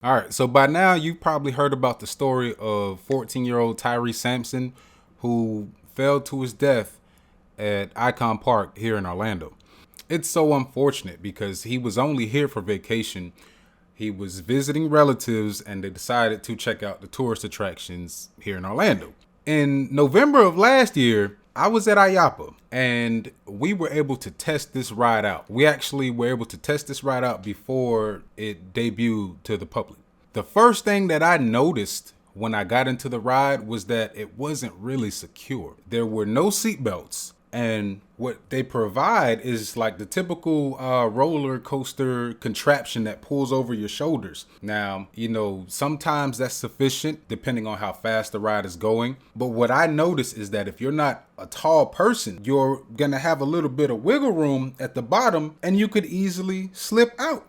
All right, so by now you've probably heard about the story of 14-year-old Tyre Sampson who fell to his death at Icon Park here in Orlando. It's so unfortunate because he was only here for vacation. He was visiting relatives and they decided to check out the tourist attractions here in Orlando. In November of last year, I was at IAAPA and we were able to test this ride out. We actually were able to test this ride out before it debuted to the public. The first thing that I noticed when I got into the ride was that it wasn't really secure. There were no seatbelts. And what they provide is like the typical roller coaster contraption that pulls over your shoulders. Now, sometimes that's sufficient depending on how fast the ride is going. But what I noticed is that if you're not a tall person, you're going to have a little bit of wiggle room at the bottom and you could easily slip out.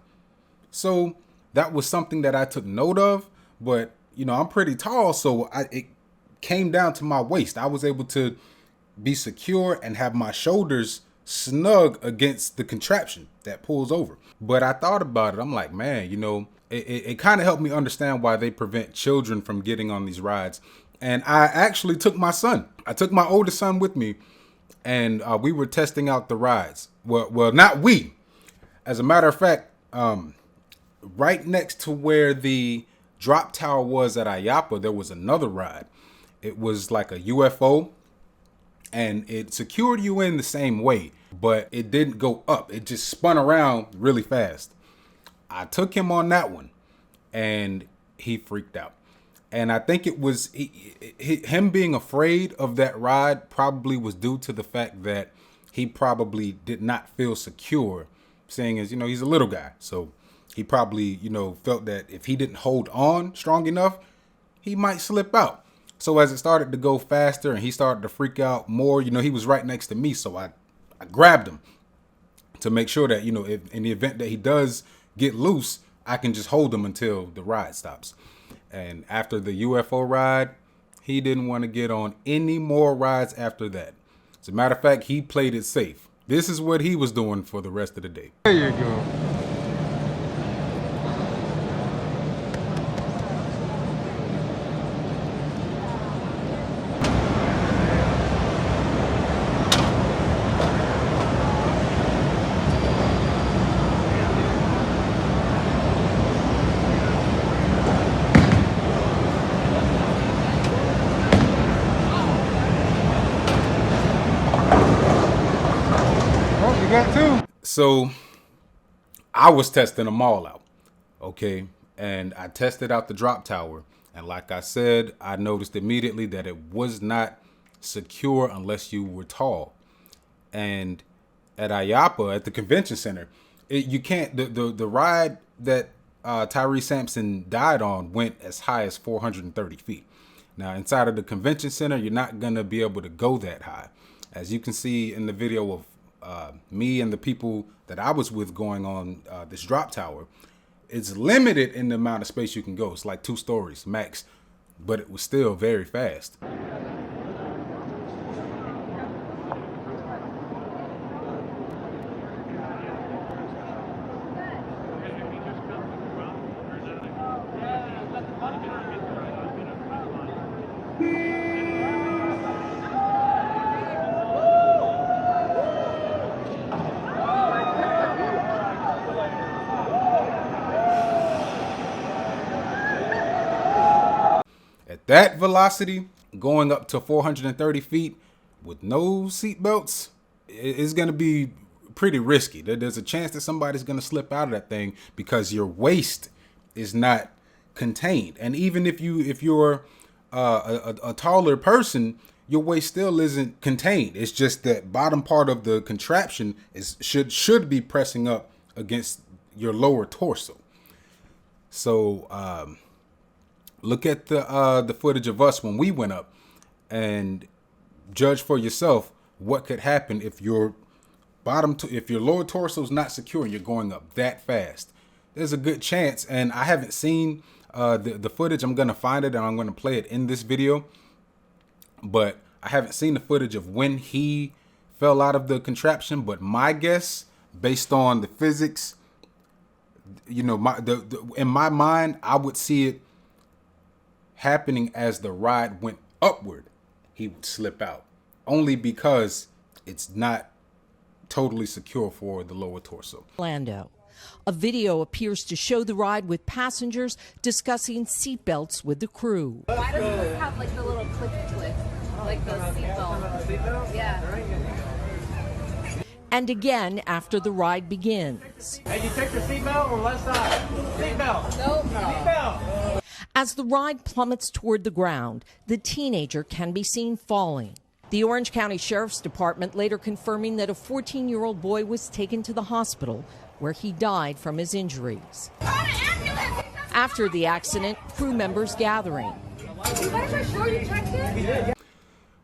So that was something that I took note of. But, I'm pretty tall, so it came down to my waist. I was able to be secure and have my shoulders snug against the contraption that pulls over. But I thought about it. I'm like, man, it kind of helped me understand why they prevent children from getting on these rides. And I actually took my son. I took my oldest son with me, and we were testing out the rides. Well, not we. As a matter of fact, right next to where the drop tower was at IAAPA, there was another ride. It was like a UFO. And it secured you in the same way, but it didn't go up. It just spun around really fast. I took him on that one and he freaked out. And I think it was him being afraid of that ride probably was due to the fact that he probably did not feel secure, seeing as, he's a little guy. So he probably, felt that if he didn't hold on strong enough, he might slip out. So as it started to go faster and he started to freak out more, he was right next to me. So I grabbed him to make sure that, if in the event that he does get loose, I can just hold him until the ride stops. And after the UFO ride, he didn't want to get on any more rides after that. As a matter of fact, he played it safe. This is what he was doing for the rest of the day. There you go. Oh, you got two. So I was testing them all out. Okay. And I tested out the drop tower. And like I said, I noticed immediately that it was not secure unless you were tall. And at IAAPA, at the convention center, you can't, the ride that Tyre Sampson died on went as high as 430 feet. Now, inside of the convention center, you're not going to be able to go that high. As you can see in the video of me and the people that I was with going on this drop tower, it's limited in the amount of space you can go. It's like 2 stories max, but it was still very fast. At that velocity, going up to 430 feet with no seatbelts is going to be pretty risky. There's a chance that somebody's going to slip out of that thing because your waist is not contained. And even if you're a taller person, your waist still isn't contained. It's just that bottom part of the contraption should be pressing up against your lower torso. So look at the footage of us when we went up and judge for yourself what could happen if your if your lower torso is not secure and you're going up that fast. There's a good chance, and I haven't seen the footage. I'm gonna find it and I'm gonna play it in this video, but I haven't seen the footage of when he fell out of the contraption. But my guess, based on the physics, you know, in my mind, I would see it happening as the ride went upward. He would slip out, only because it's not totally secure for the lower torso. Orlando. A video appears to show the ride with passengers discussing seatbelts with the crew. Why doesn't this have like the little click, like the seatbelt? Yeah. And again after the ride begins. Hey, you take your seatbelt on left side. Seatbelt. Nope. Seatbelt. As the ride plummets toward the ground, the teenager can be seen falling. The Orange County Sheriff's Department later confirming that a 14-year-old boy was taken to the hospital where he died from his injuries. After the accident, crew members gathering.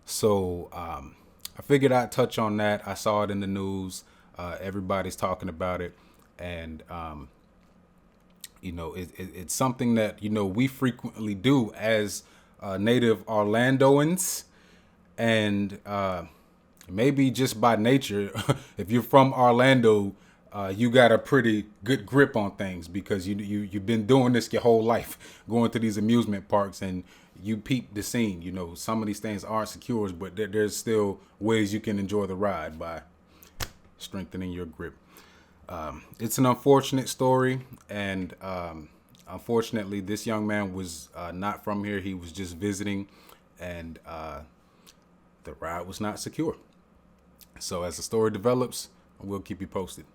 So I figured I'd touch on that. I saw it in the news. Everybody's talking about it. And, you know, it's something that, you know, we frequently do as native Orlandoans. And maybe just by nature, if you're from Orlando, you got a pretty good grip on things because you've been doing this your whole life, going to these amusement parks, and you peep the scene. You know, some of these things aren't secure, but there's still ways you can enjoy the ride by strengthening your grip. It's an unfortunate story, and unfortunately, this young man was not from here. He was just visiting, and the ride was not secure. So as the story develops, we'll keep you posted.